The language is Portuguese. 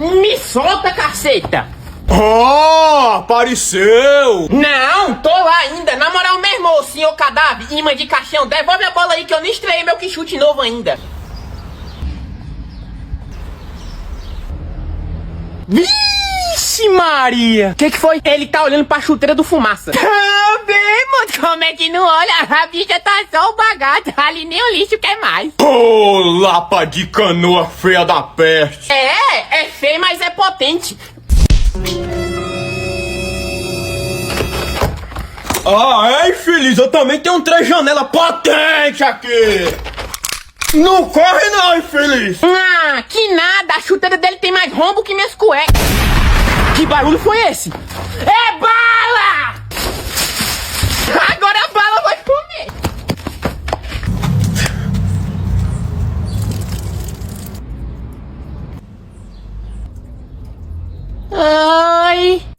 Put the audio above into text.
Me solta, caceta! Oh, apareceu! Não, tô lá ainda. Na moral mesmo, ô senhor cadáver, imã de caixão, devolve a bola aí que eu nem estreiei meu quichute novo ainda. Vixe Maria! Que foi? Ele tá olhando pra chuteira do Fumaça. Também, mano. Como é que não olha? A bicha tá só o bagaço. Ali nem o lixo quer mais. Ô, lapa de canoa feia da peste! É feio, mas é potente. Ah, é, infeliz, eu também tenho um três-janela potente aqui! Não corre não, infeliz! Ah, que nada. A chuteira dele tem mais rombo que minhas cuecas. Que barulho foi esse? É bala! Agora a bala vai comer. Ai...